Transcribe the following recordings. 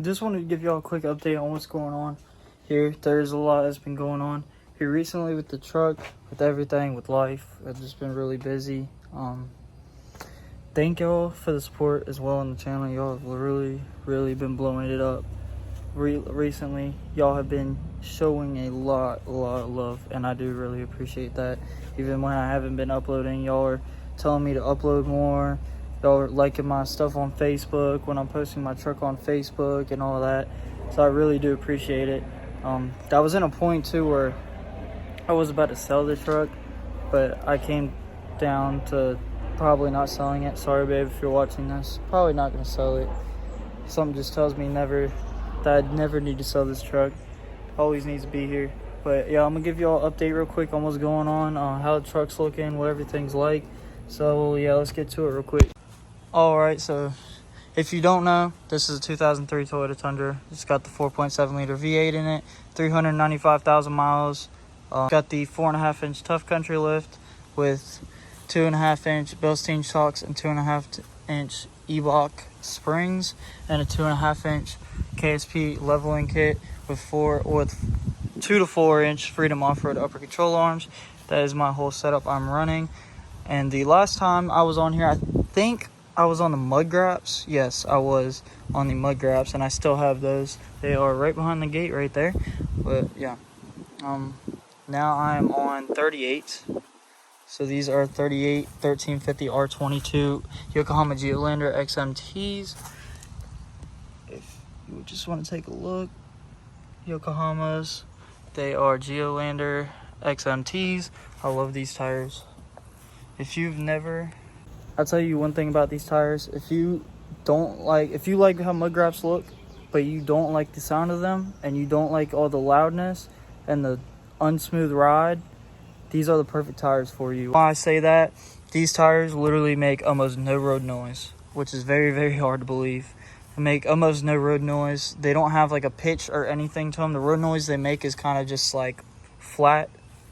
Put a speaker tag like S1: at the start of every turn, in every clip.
S1: Just wanted to give y'all a quick update on what's going on here. There's a lot that's been going on here recently with the truck, with everything, with life. I've just been really busy. Thank y'all for the support as well on the channel. Y'all have really been blowing it up recently. Y'all have been showing a lot of love, and I do really appreciate that. Even when I haven't been uploading, y'all are telling me to upload more. Y'all are liking my stuff on Facebook when I'm posting my truck on Facebook and all that. So I really do appreciate it. I was in a point too where I was about to sell the truck, but I came down to probably not selling it. Sorry, babe, if you're watching this. Probably not gonna sell it. Something just tells me that I'd never need to sell this truck. Always needs to be here. But yeah, I'm gonna give y'all an update real quick on what's going on, how the truck's looking, what everything's like. So yeah, let's get to it real quick. Alright, so if you don't know, this is a 2003 Toyota Tundra. It's got the 4.7 liter V8 in it, 395,000 miles. Got the 4.5 inch Tough Country lift with 2.5 inch Bilstein shocks and 2.5 inch E-block springs, and a 2.5 inch KSP leveling kit with 2 to 4 inch Freedom off-road upper control arms. That is my whole setup I'm running. And the last time I was on here, I think I was on the mud graps. Yes, I was on the mud graps, and I still have those. They are right behind the gate right there. But yeah, now I'm on 38. So these are 38 1350 R22 Yokohama Geolander XMTs. If you just want to take a look, Yokohamas, they are Geolander XMTs. I love these tires. I'll tell you one thing about these tires. If you like how mud graps look, but you don't like the sound of them, and you don't like all the loudness and the unsmooth ride, these are the perfect tires for you. Why I say that, these tires literally make almost no road noise, which is very hard to believe. They make almost no road noise. They don't have like a pitch or anything to them. The road noise they make is kind of just like flat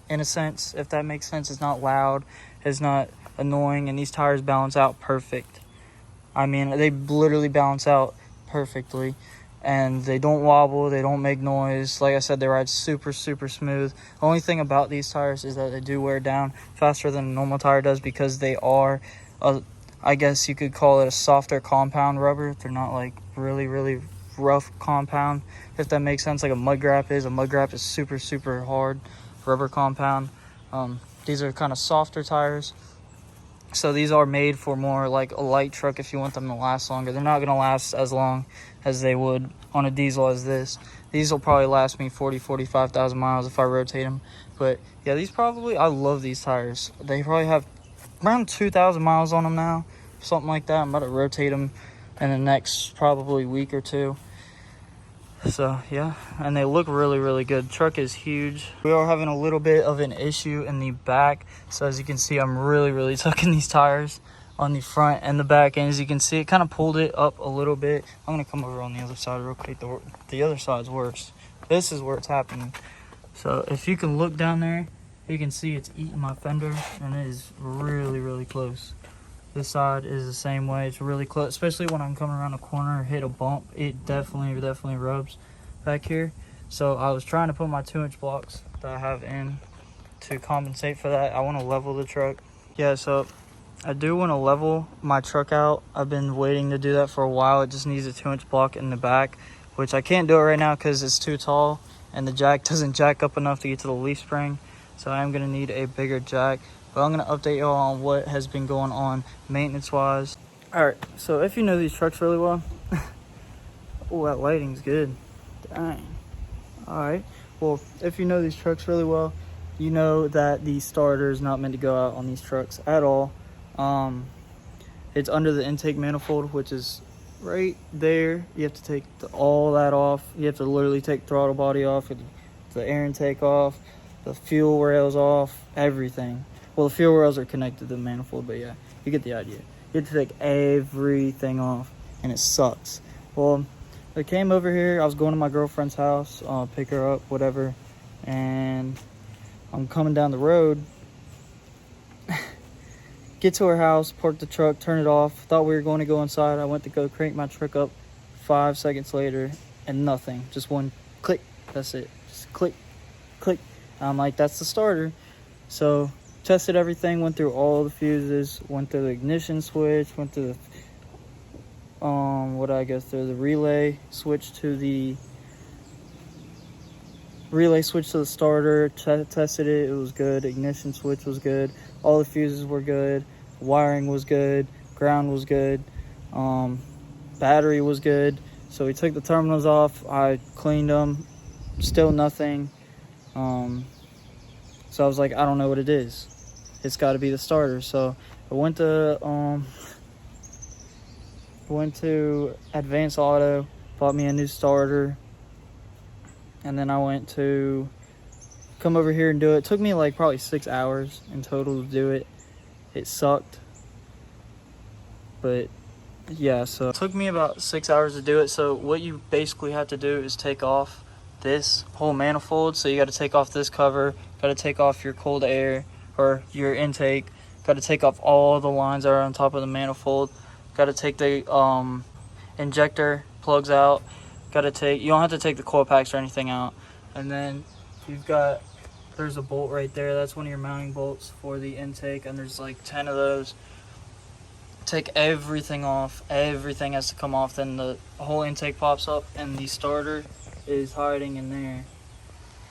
S1: in a sense, if that makes sense. It's not loud, it's not annoying, and these tires balance out perfect. I mean, they literally balance out perfectly, and they don't wobble, they don't make noise. Like I said, they ride super smooth. The only thing about these tires is that they do wear down faster than a normal tire does, because they are I guess you could call it a softer compound rubber. They're not like really rough compound, if that makes sense, like a mud grap is. A mud grap is super hard rubber compound. These are kind of softer tires. So these are made for more like a light truck if you want them to last longer. They're not going to last as long as they would on a diesel as this. These will probably last me 45,000 miles if I rotate them. But yeah, I love these tires. They probably have around 2,000 miles on them now, something like that. I'm about to rotate them in the next probably week or two. So yeah, and they look really good. Truck is huge. We are having a little bit of an issue in the back. So as you can see, I'm really tucking these tires on the front and the back. And as you can see, it kind of pulled it up a little bit. I'm gonna come over on the other side real quick. The other side's worse. This is where it's happening. So if you can look down there, you can see it's eating my fender, and it is really close. This side is the same way. It's really close, especially when I'm coming around a corner or hit a bump. It definitely rubs back here. So I was trying to put my 2-inch blocks that I have in to compensate for that. I want to level the truck. Yeah, so I do want to level my truck out. I've been waiting to do that for a while. It just needs a 2-inch block in the back, which I can't do it right now because it's too tall and the jack doesn't jack up enough to get to the leaf spring. So I am going to need a bigger jack. But I'm going to update y'all on what has been going on maintenance-wise. Alright, so if you know these trucks really well... oh, that lighting's good. Dang. Alright, well, if you know these trucks really well, you know that the starter is not meant to go out on these trucks at all. It's under the intake manifold, which is right there. You have to take all that off. You have to literally take throttle body off, the air intake off, the fuel rails off, everything. Well, the fuel rails are connected to the manifold, but yeah, you get the idea. You have to take everything off, and it sucks. Well, I came over here. I was going to my girlfriend's house, pick her up, whatever, and I'm coming down the road. Get to her house, park the truck, turn it off. Thought we were going to go inside. I went to go crank my truck up 5 seconds later, and nothing. Just one click. That's it. Just click, click. I'm like, that's the starter. So tested everything, went through all the fuses, went through the ignition switch, went through the what did I go through? The relay switch to the starter. Tested it. It was good. Ignition switch was good. All the fuses were good. Wiring was good. Ground was good. Battery was good. So we took the terminals off. I cleaned them. Still nothing. So I was like, I don't know what it is. It's got to be the starter. So I went to Advance Auto, bought me a new starter, and then I went to come over here and do it. It took me like probably 6 hours in total to do it. It sucked, but yeah, so it took me about 6 hours to do it. So what you basically have to do is take off this whole manifold. So you got to take off this cover, got to take off your cold air or your intake, got to take off all the lines that are on top of the manifold, got to take the injector plugs out, got to take, you don't have to take the coil packs or anything out. And then there's a bolt right there, that's one of your mounting bolts for the intake, and there's like 10 of those. Take everything off, everything has to come off, then the whole intake pops up and the starter is hiding in there,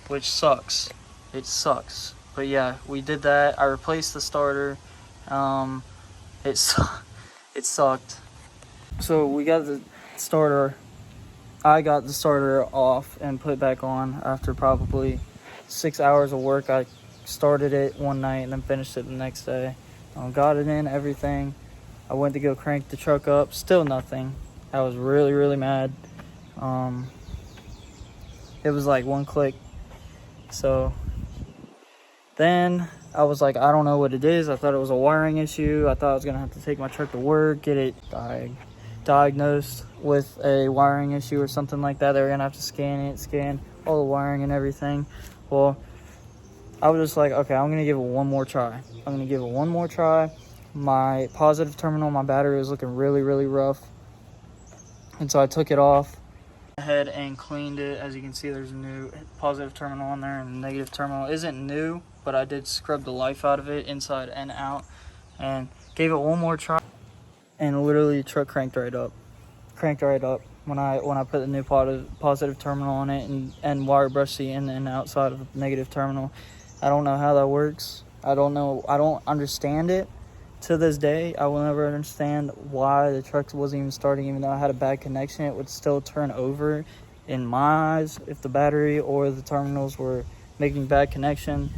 S1: which sucks. It sucks. But yeah, we did that. I replaced the starter. It sucked. So we got the starter. I got the starter off and put back on after probably 6 hours of work. I started it one night and then finished it the next day. Got it in, everything. I went to go crank the truck up. Still nothing. I was really, really mad. It was like one click. So then I was like, I don't know what it is. I thought it was a wiring issue. I thought I was going to have to take my truck to work, get it diagnosed with a wiring issue or something like that. They were going to have to scan all the wiring and everything. Well, I was just like, okay, I'm going to give it one more try. My positive terminal, my battery was looking really, really rough. And so I took it off. Ahead and cleaned it. As you can see, there's a new positive terminal on there, and the negative terminal isn't new, but I did scrub the life out of it inside and out, and gave it one more try, and literally the truck cranked right up when I put the new positive terminal on it and wire brushed the in and outside of the negative terminal. I don't know how that works. I don't understand it. To this day, I will never understand why the truck wasn't even starting. Even though I had a bad connection, it would still turn over in my eyes if the battery or the terminals were making bad connection.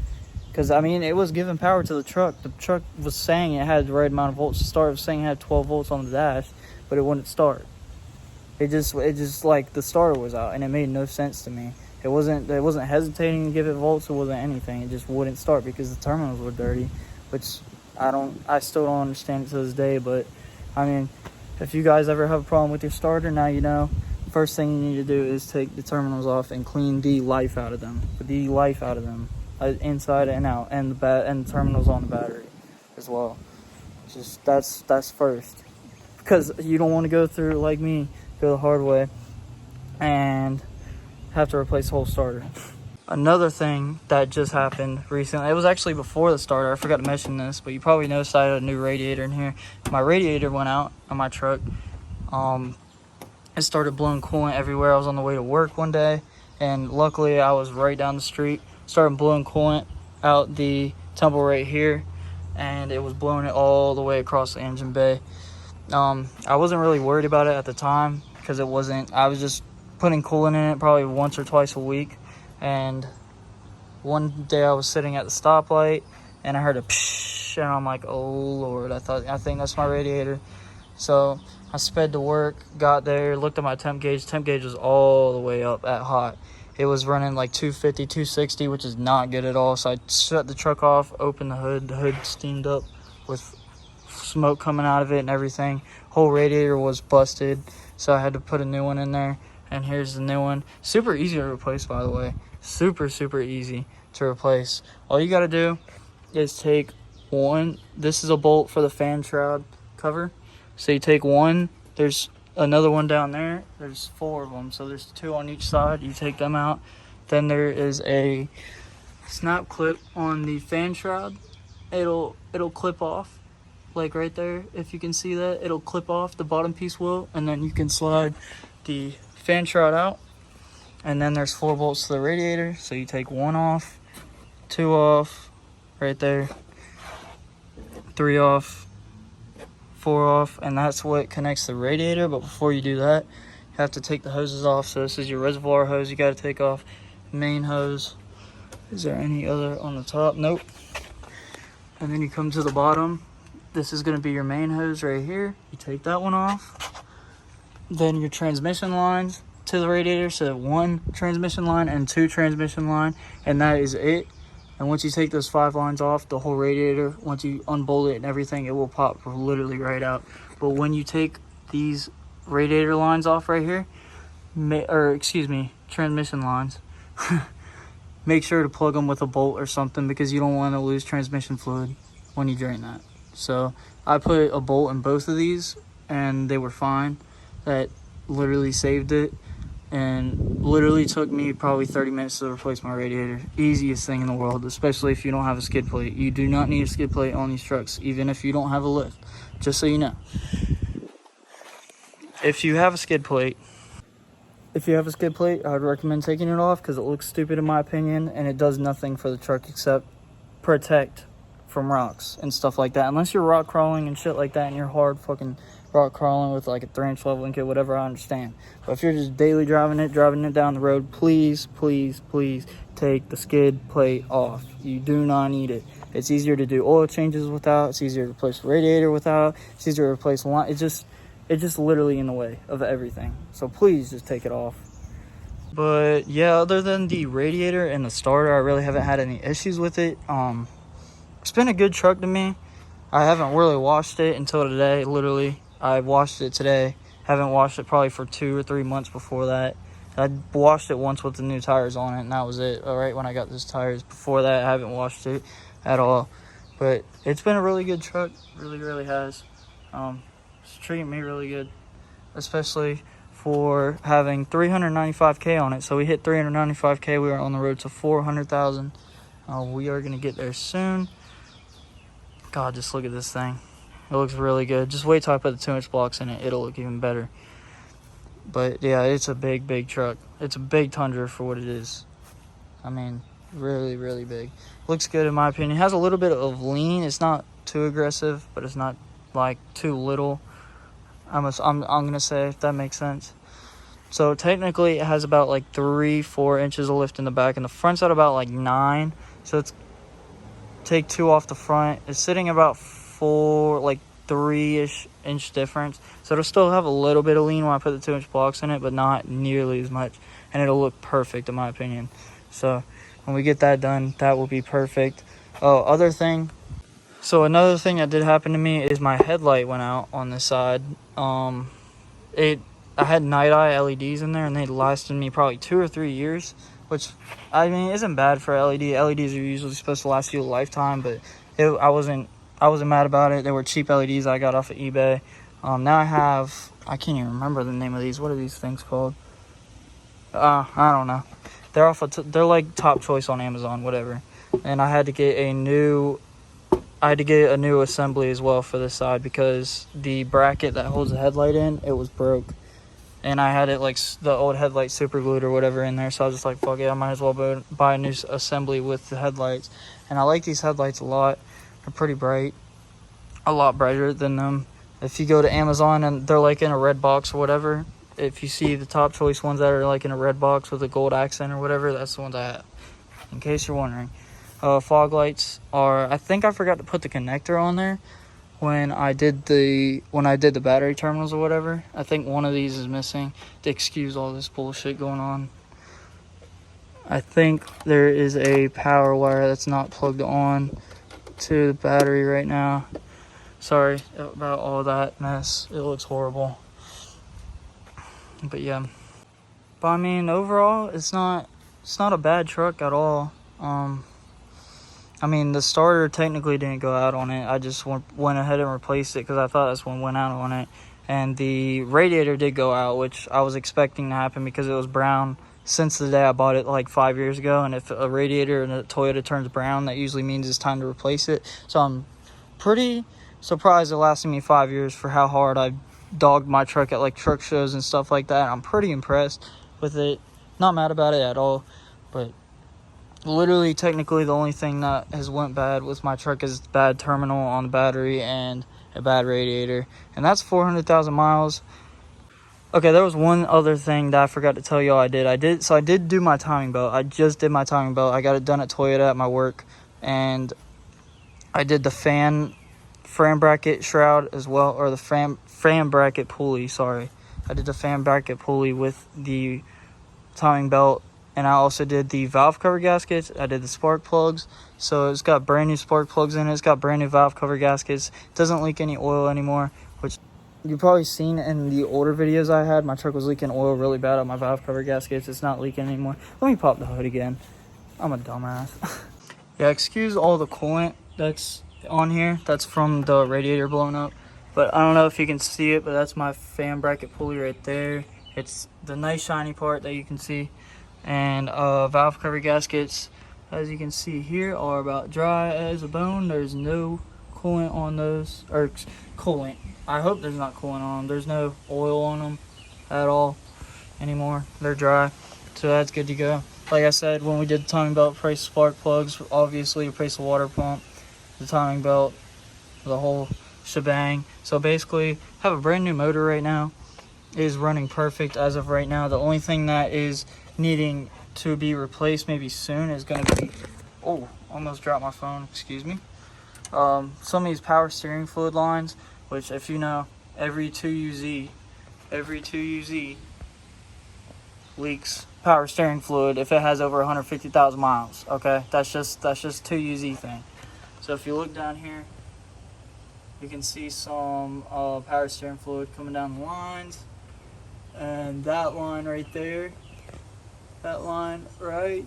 S1: Because, I mean, it was giving power to the truck. The truck was saying it had the right amount of volts to start. It was saying it had 12 volts on the dash, but it wouldn't start. It just like the starter was out, and it made no sense to me. It wasn't hesitating to give it volts. It wasn't anything. It just wouldn't start because the terminals were dirty, which I still don't understand it to this day. But I mean, if you guys ever have a problem with your starter, now you know. First thing you need to do is take the terminals off and clean the life out of them. Inside and out, and the terminals on the battery as well. Just that's first, because you don't want to go through, like me, go the hard way and have to replace the whole starter. Another thing that just happened recently, it was actually before the starter, I forgot to mention this, but you probably noticed I had a new radiator in here. My radiator went out on my truck. It started blowing coolant everywhere. I was on the way to work one day, and luckily I was right down the street. Started blowing coolant out the temple right here, and it was blowing it all the way across the engine bay. I wasn't really worried about it at the time, because I was just putting coolant in it probably once or twice a week. And one day I was sitting at the stoplight and I heard a psh, and I'm like, oh Lord, I think that's my radiator. So I sped to work, got there, looked at my temp gauge. Temp gauge was all the way up at hot. It was running like 250, 260, which is not good at all. So I shut the truck off, opened the hood. The hood steamed up with smoke coming out of it and everything. Whole radiator was busted, so I had to put a new one in there. And here's the new one. Super easy to replace, by the way. Super easy to replace. All you got to do is take one. This is a bolt for the fan shroud cover. So you take one. There's another one down there. There's 4 of them, so there's 2 on each side. You take them out. Then there is a snap clip on the fan shroud. It'll clip off, like right there. If you can see that, it'll clip off. The bottom piece will, and then you can slide the fan shroud out. And then there's 4 bolts to the radiator. So you take 1 off, 2 off, right there, 3 off, 4 off, and that's what connects the radiator. But before you do that, you have to take the hoses off. So this is your reservoir hose you got to take off. Main hose. Is there any other on the top? Nope. And then you come to the bottom. This is going to be your main hose right here. You take that one off. Then your transmission lines to the radiator. So 1 transmission line and 2 transmission line, and that is it. And once you take those 5 lines off, the whole radiator, once you unbolt it and everything, it will pop literally right out. But when you take these radiator lines off right here, transmission lines, make sure to plug them with a bolt or something, because you don't want to lose transmission fluid when you drain that. So I put a bolt in both of these and they were fine. That literally saved it, and literally took me probably 30 minutes to replace my radiator. Easiest thing in the world, especially if you don't have a skid plate. You do not need a skid plate on these trucks, even if you don't have a lift, just so you know. If you have a skid plate, I would recommend taking it off, because it looks stupid in my opinion, and it does nothing for the truck except protect from rocks and stuff like that. Unless you're rock crawling and shit like that, and you're hard fucking rock crawling with like a 3-inch leveling kit, whatever, I understand. But if you're just daily driving it down the road, please take the skid plate off. You do not need it. It's easier to do oil changes without. It's easier to replace the radiator without. It's easier to replace the line. It's just literally in the way of everything. So please just take it off. But yeah, other than the radiator and the starter, I really haven't had any issues with it. It's been a good truck to me. I haven't really washed it until today. Literally, I washed it today. Haven't washed it probably for 2 or 3 months before that. I washed it once with the new tires on it, and that was it. All right, when I got those tires. Before that, I haven't washed it at all. But it's been a really good truck. Really has. It's treating me really good, especially for having 395K on it. So we hit 395K. We are on the road to 400,000. We are going to get there soon. God, just look at this thing. It looks really good. Just wait till I put the 2-inch blocks in it. It'll look even better. But yeah, it's a big truck. It's a big Tundra for what it is. I mean, really big. Looks good in my opinion. It has a little bit of lean. It's not too aggressive, but it's not like too little. I'm gonna say, if that makes sense. So technically it has about like 3-4 inches of lift in the back, and the front's at about like 9. So it's take 2 off the front. It's sitting about 3-ish inch difference. So it'll still have a little bit of lean when I put the 2-inch blocks in it, but not nearly as much. And it'll look perfect in my opinion. So when we get that done, that will be perfect. Oh, another thing that did happen to me is my headlight went out on this side. I had night eye LEDs in there, and they lasted me probably 2 or 3 years, which I mean isn't bad for LED. LEDs are usually supposed to last you a lifetime, but I wasn't mad about it. They were cheap LEDs I got off of eBay. Now I can't even remember the name of these. What are these things called? I don't know. They're like top choice on Amazon, whatever. And I had to get a new assembly as well for this side, because the bracket that holds the headlight in, it was broke. And I had it like the old headlight super glued or whatever in there, so I was just like, fuck it, I might as well buy a new assembly with the headlights. And I like these headlights a lot. They're pretty bright, a lot brighter than them. If you go to Amazon and they're like in a red box or whatever, if you see the top choice ones that are like in a red box with a gold accent or whatever, that's the ones I have, in case you're wondering. Fog lights are, I think I forgot to put the connector on there when I did the battery terminals or whatever. I think one of these is missing, to excuse all this bullshit going on. I think there is a power wire that's not plugged on to the battery right now. Sorry about all that mess. It looks horrible. But yeah. But I mean, overall, it's not a bad truck at all. I mean, the starter technically didn't go out on it. I just went ahead and replaced it because I thought this one went out on it. and the radiator did go out, which I was expecting to happen because it was brown since the day I bought it like 5 years ago. And if a radiator in a Toyota turns brown, that usually means it's time to replace it. So I'm pretty surprised it lasted me 5 years for how hard I dogged my truck at like truck shows and stuff like that. I'm pretty impressed with it. Not mad about it at all, but literally technically the only thing that has went bad with my truck is bad terminal on the battery and a bad radiator, and that's 400,000 miles. Okay, there was one other thing that I forgot to tell y'all I did do my timing belt. I just did my timing belt. I got it done at Toyota at my work, and I did the fan bracket shroud as well, or the fan bracket pulley, sorry. I did the fan bracket pulley with the timing belt, and I also did the valve cover gaskets. I did the spark plugs. So it's got brand new spark plugs in it. It's got brand new valve cover gaskets. It doesn't leak any oil anymore, which you've probably seen in the older videos I had. My truck was leaking oil really bad on my valve cover gaskets. It's not leaking anymore. Let me pop the hood again. I'm a dumbass. Yeah, excuse all the coolant that's on here. That's from the radiator blowing up. But I don't know if you can see it, but that's my fan bracket pulley right there. It's the nice shiny part that you can see. And valve cover gaskets, as you can see here, are about dry as a bone. There's no coolant on those, or coolant. I hope there's not coolant on them. There's no oil on them at all anymore. They're dry, so that's good to go. Like I said, when we did the timing belt, replace spark plugs, obviously replace the water pump, the timing belt, the whole shebang. So basically, have a brand new motor right now. It is running perfect as of right now. The only thing that is needing to be replaced maybe soon is going to be, oh, almost dropped my phone, excuse me. Some of these power steering fluid lines, which, if you know, every 2UZ leaks power steering fluid if it has over 150,000 miles. Okay, that's just 2UZ thing. So if you look down here, you can see some power steering fluid coming down the lines, and that line right there, that line right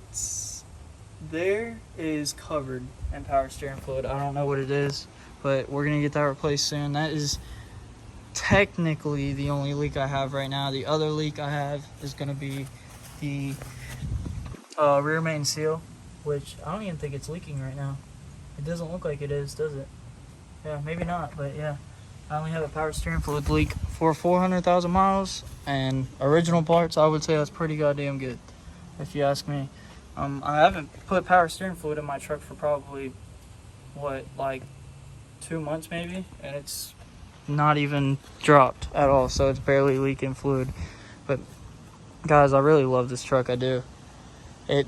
S1: there is covered in power steering fluid. I don't know what it is, but we're gonna get that replaced soon. That is technically the only leak I have right now. The other leak I have is gonna be the rear main seal, which I don't even think it's leaking right now. It doesn't look like it is, does it? Yeah, maybe not, but yeah. I only have a power steering fluid leak for 400,000 miles, and original parts, I would say that's pretty goddamn good, if you ask me. I haven't put power steering fluid in my truck for probably, what, like 2 months maybe, and it's not even dropped at all, so it's barely leaking fluid. But guys, I really love this truck. I do. It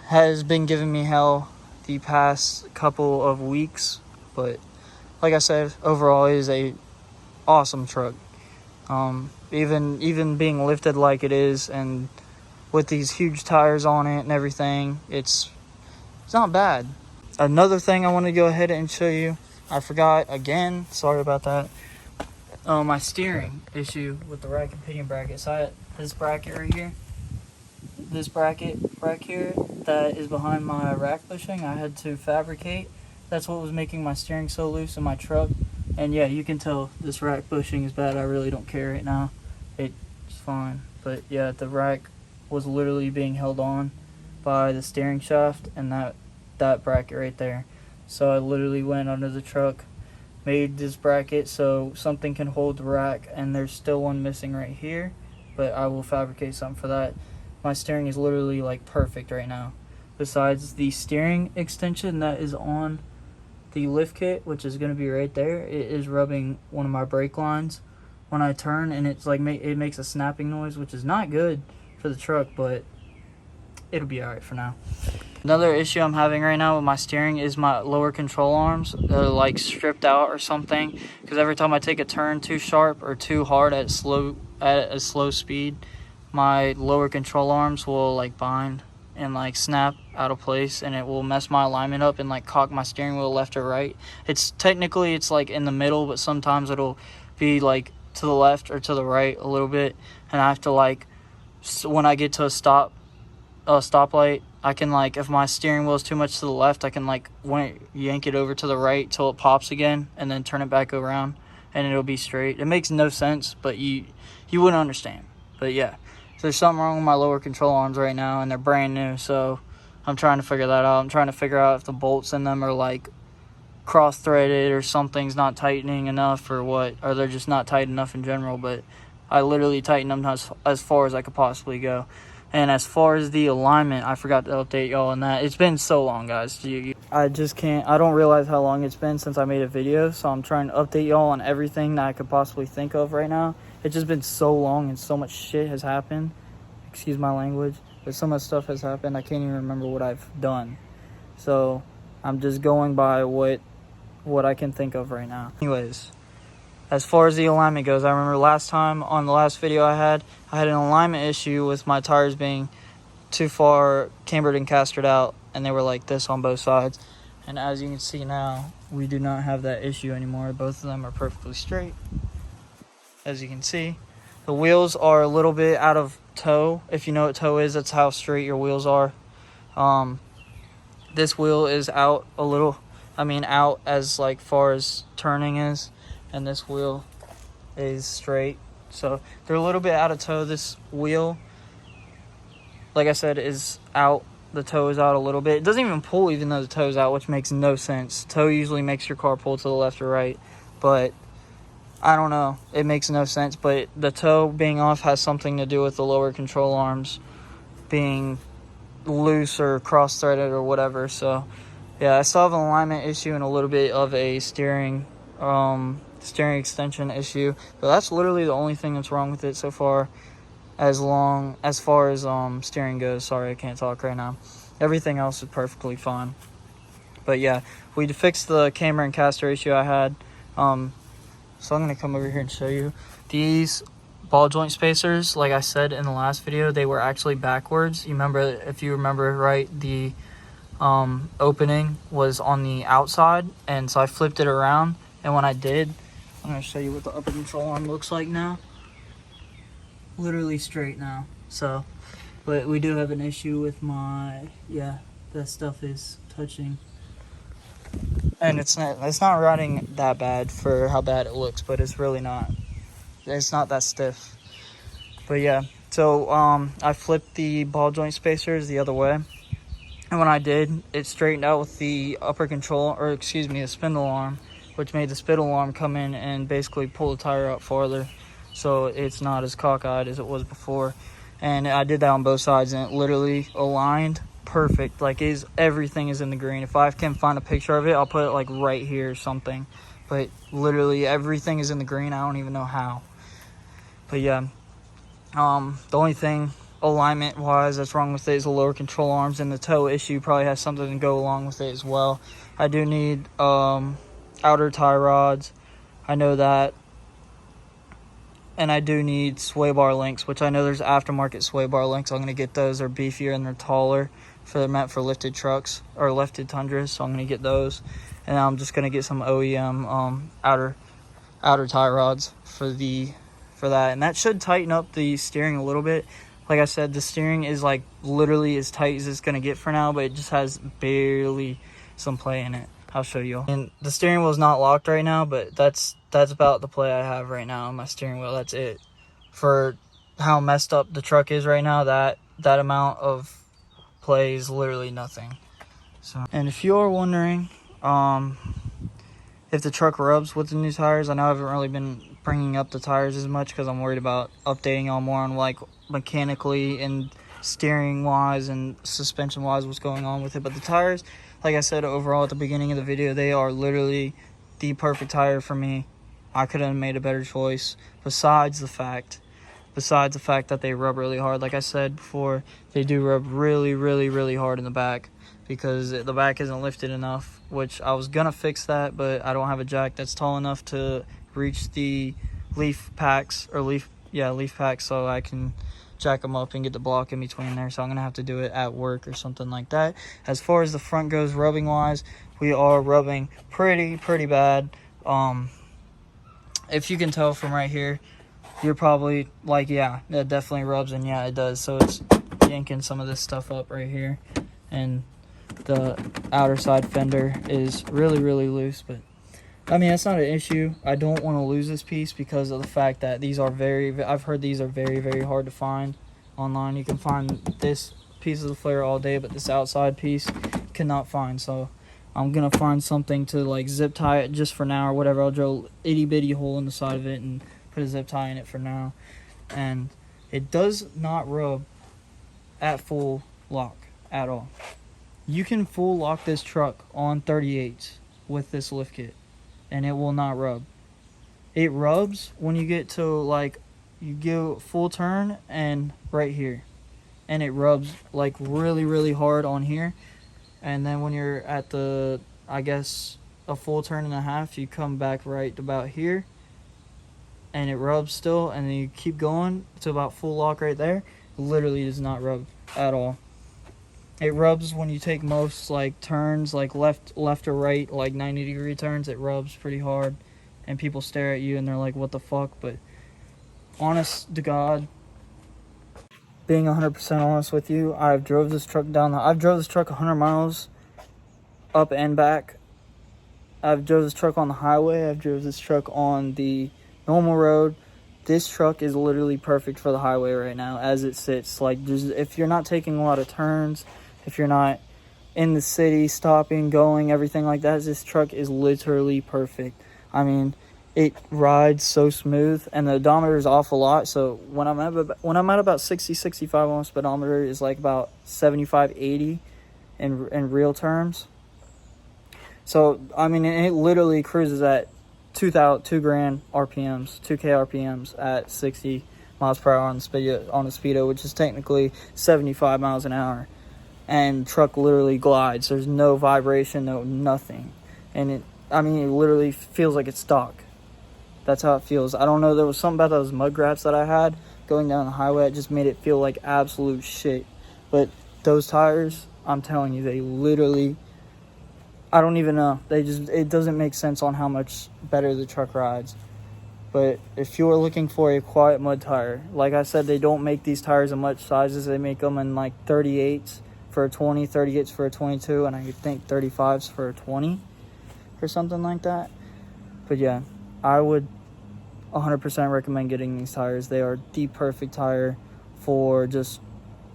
S1: has been giving me hell the past couple of weeks, but like I said, overall it is a awesome truck. Even being lifted like it is, and with these huge tires on it and everything, it's not bad. Another thing I want to go ahead and show you, I forgot again, sorry about that. My steering issue with the rack and pinion bracket. So I had this bracket right here, this bracket back here that is behind my rack bushing, I had to fabricate. That's what was making my steering so loose in my truck. And yeah, you can tell this rack bushing is bad. I really don't care right now. It's fine. But yeah, the rack was literally being held on by the steering shaft and that bracket right there. So I literally went under the truck, made this bracket so something can hold the rack, and there's still one missing right here, but I will fabricate something for that. My steering is literally like perfect right now. Besides the steering extension that is on the lift kit, which is going to be right there, it is rubbing one of my brake lines when I turn, and it's like it makes a snapping noise, which is not good for the truck, but it'll be alright for now. Another issue I'm having right now with my steering is my lower control arms. They're like stripped out or something, because every time I take a turn too sharp or too hard at a slow speed, my lower control arms will like bind and like snap out of place, and it will mess my alignment up and like cock my steering wheel left or right. It's technically like in the middle, but sometimes it'll be like to the left or to the right a little bit, and I have to like, when I get to a stoplight, I can like, if my steering wheel is too much to the left, I can like yank it over to the right till it pops again, and then turn it back around and it'll be straight. It makes no sense, but you wouldn't understand. But yeah, so there's something wrong with my lower control arms right now, and they're brand new, so I'm trying to figure that out. I'm trying to figure out if the bolts in them are like cross-threaded or something's not tightening enough or what, or they're just not tight enough in general. But I literally tightened them as far as I could possibly go. And as far as the alignment, I forgot to update y'all on that. It's been so long, guys. I just can't, I don't realize how long it's been since I made a video, so I'm trying to update y'all on everything that I could possibly think of right now. It's just been so long and so much shit has happened. Excuse my language, but so much stuff has happened, I can't even remember what I've done. So I'm just going by what I can think of right now. Anyways, as far as the alignment goes, I remember last time on the last video I had an alignment issue with my tires being too far cambered and castered out, and they were like this on both sides. And as you can see now, we do not have that issue anymore. Both of them are perfectly straight. As you can see, the wheels are a little bit out of toe. If you know what toe is, that's how straight your wheels are. This wheel is out a little, out as like far as turning is, and this wheel is straight. So they're a little bit out of toe. This wheel, like I said, is out. The toe is out a little bit. It doesn't even pull even though the toe is out, which makes no sense. Toe usually makes your car pull to the left or right, but I don't know. It makes no sense, but the toe being off has something to do with the lower control arms being loose or cross-threaded or whatever. So yeah, I still have an alignment issue and a little bit of a steering extension issue, but that's literally the only thing that's wrong with it so far, as far as steering goes. Sorry, I can't talk right now. Everything else is perfectly fine. But yeah, we fixed the camber and caster issue I had. So I'm gonna come over here and show you these ball joint spacers. Like I said in the last video, they were actually backwards. If you remember right, the opening was on the outside, and so I flipped it around, and when I did, I'm going to show you what the upper control arm looks like now. Literally straight now. So, but we do have an issue with that stuff is touching, and it's not riding that bad for how bad it looks, but it's really not. It's not that stiff. But yeah, so I flipped the ball joint spacers the other way, and when I did, it straightened out with the upper control, or excuse me, the spindle arm, which made the spindle arm come in and basically pull the tire out farther, so it's not as cockeyed as it was before. And I did that on both sides, and it literally aligned perfect. Like, everything is in the green. If I can find a picture of it, I'll put it like right here or something, but literally everything is in the green. I don't even know how. But yeah, the only thing alignment wise that's wrong with it is the lower control arms, and the toe issue probably has something to go along with it as well. I do need outer tie rods, I know that, and I do need sway bar links, which I know there's aftermarket sway bar links. I'm going to get those. They're beefier and they're taller. They're meant for lifted trucks or lifted tundras, so I'm going to get those. And I'm just going to get some OEM outer tie rods for that, and that should tighten up the steering a little bit. Like I said, the steering is like literally as tight as it's going to get for now, but it just has barely some play in it. I'll show you. And the steering wheel is not locked right now, but that's about the play I have right now on my steering wheel. That's it. For how messed up the truck is right now, that amount of play is literally nothing. So, and if you're wondering if the truck rubs with the new tires, I know I haven't really been bringing up the tires as much because I'm worried about updating y'all more on like mechanically and steering wise and suspension wise what's going on with it. But the tires, like I said overall at the beginning of the video, they are literally the perfect tire for me. I couldn't have made a better choice, besides the fact that they rub really hard. Like I said before, they do rub really, really, really hard in the back because the back isn't lifted enough, which I was gonna fix that, but I don't have a jack that's tall enough to reach the leaf packs, so I can jack them up and get the block in between there. So I'm gonna have to do it at work or something like that. As far as the front goes, rubbing wise, we are rubbing pretty bad. If you can tell from right here, you're probably like, yeah, that definitely rubs, and yeah, it does. So it's yanking some of this stuff up right here, and the outer side fender is really, really loose. But I mean, that's not an issue. I don't want to lose this piece because of the fact that these are I've heard these are very, very hard to find online. You can find this piece of the flare all day, but this outside piece cannot find. So I'm going to find something to like zip tie it just for now or whatever. I'll drill a itty bitty hole in the side of it and put a zip tie in it for now. And it does not rub at full lock at all. You can full lock this truck on 38s with this lift kit and it will not rub. It rubs when you get to like, you give full turn and right here, and it rubs like really, really hard on here. And then when you're at the, I guess, a full turn and a half, you come back right about here and it rubs still, and then you keep going to about full lock right there. It literally does not rub at all. It rubs when you take most like turns, like left or right, like 90-degree turns. It rubs pretty hard, and people stare at you and they're like, "What the fuck?" But honest to God, being 100% honest with you, I've drove this truck 100 miles up and back. I've drove this truck on the highway. I've drove this truck on the normal road. This truck is literally perfect for the highway right now as it sits. Like, if you're not taking a lot of turns, if you're not in the city, stopping, going, everything like that, this truck is literally perfect. I mean, it rides so smooth, and the odometer is off a lot. So when I'm at about 60, 65 on speedometer is like about 75, 80 in real terms. So, I mean, it literally cruises at 2 grand RPMs, 2K RPMs at 60 miles per hour on the speedo, which is technically 75 miles an hour. And truck literally glides. There's no vibration, no nothing. And it literally feels like it's stock. That's how it feels. I don't know, there was something about those mud graps that I had going down the highway. It just made it feel like absolute shit. But those tires, I'm telling you, they literally, I don't even know. It doesn't make sense on how much better the truck rides. But if you're looking for a quiet mud tire, like I said, they don't make these tires in much sizes. They make them in like 38s for a 20, 38s for a 22, and I think 35s for a 20 or something like that. But yeah, I would 100% recommend getting these tires. They are the perfect tire for just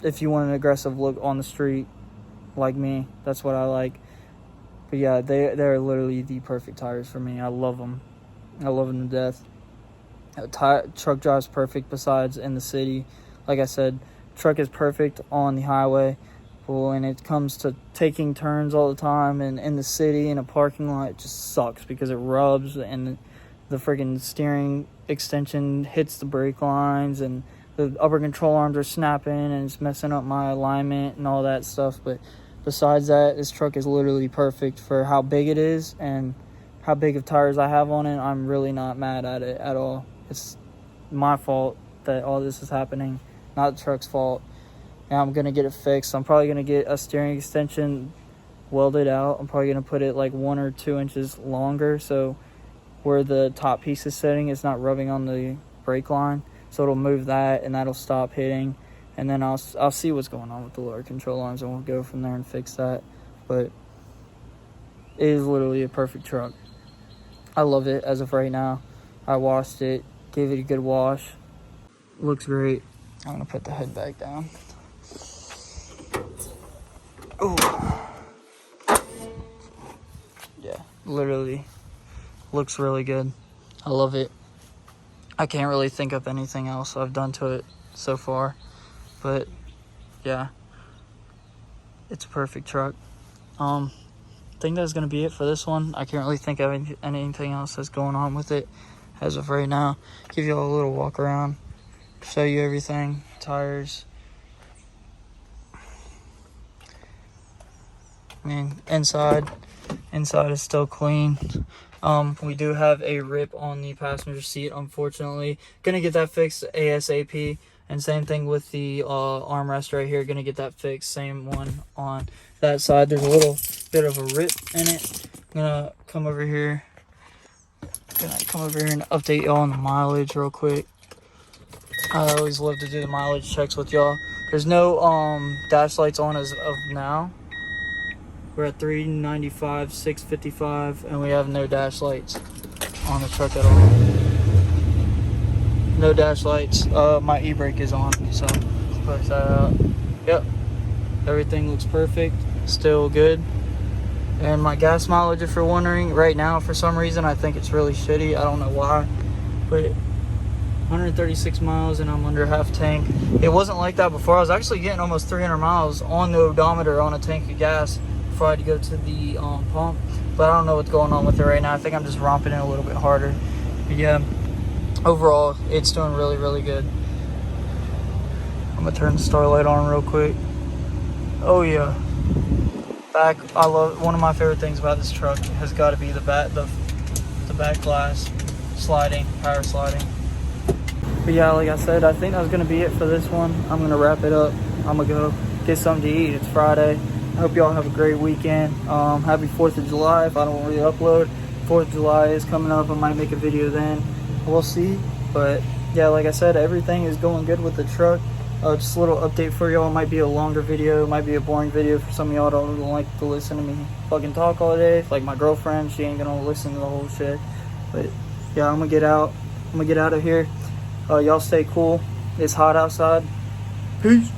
S1: if you want an aggressive look on the street like me. That's what I like. But yeah, they're literally the perfect tires for me. I love them. I love them to death. Truck drives perfect besides in the city. Like I said, truck is perfect on the highway. But when it comes to taking turns all the time and in the city in a parking lot, it just sucks because it rubs and the freaking steering extension hits the brake lines and the upper control arms are snapping and it's messing up my alignment and all that stuff. But besides that, this truck is literally perfect for how big it is and how big of tires I have on it. I'm really not mad at it at all. It's my fault that all this is happening, not the truck's fault. And I'm going to get it fixed. I'm probably going to get a steering extension welded out. I'm probably going to put it like 1 or 2 inches longer so where the top piece is sitting, it's not rubbing on the brake line. So it'll move that and that'll stop hitting. And then I'll see what's going on with the lower control arms and we'll go from there and fix that. But it is literally a perfect truck. I love it as of right now. I washed it, gave it a good wash. Looks great. I'm going to put the hood back down. Oh. Yeah, literally looks really good. I love it. I can't really think of anything else I've done to it so far. But yeah, it's a perfect truck. I think that's gonna be it for this one. I can't really think of anything else that's going on with it as of right now. Give you all a little walk around, show you everything, tires. I mean, inside is still clean. We do have a rip on the passenger seat, unfortunately. Gonna get that fixed ASAP. And same thing with the armrest right here. Gonna get that fixed. Same one on that side. There's a little bit of a rip in it. I'm gonna come over here. And update y'all on the mileage real quick. I always love to do the mileage checks with y'all. There's no dash lights on as of now. We're at 395, 655, and we have no dash lights on the truck at all. No dash lights. My e-brake is on, so push that out. Yep, everything looks perfect, still good. And my gas mileage, if you're wondering, right now for some reason I think it's really shitty. I don't know why, but 136 miles and I'm under half tank. It wasn't like that before. I was actually getting almost 300 miles on the odometer on a tank of gas before I had to go to the pump, but I don't know what's going on with it right now. I think I'm just romping it a little bit harder. But yeah, overall it's doing really, really good. I'm gonna turn the starlight on real quick. Oh yeah, back. I love, one of my favorite things about this truck has got to be the back glass sliding, power sliding. But yeah, like I said, I think that's gonna be it for this one. I'm gonna wrap it up. I'm gonna go get something to eat. It's Friday. I hope y'all have a great weekend. Happy 4th of July. If I don't really upload, 4th of July is coming up. I might make a video then. We'll see. But yeah, like I said, everything is going good with the truck. Just a little update for y'all. It might be a longer video. It might be a boring video for some of y'all. Don't like to listen to me fucking talk all day. Like my girlfriend, she ain't gonna listen to the whole shit. But yeah, I'm gonna get out. I'm gonna get out of here. Y'all stay cool. It's hot outside. Peace.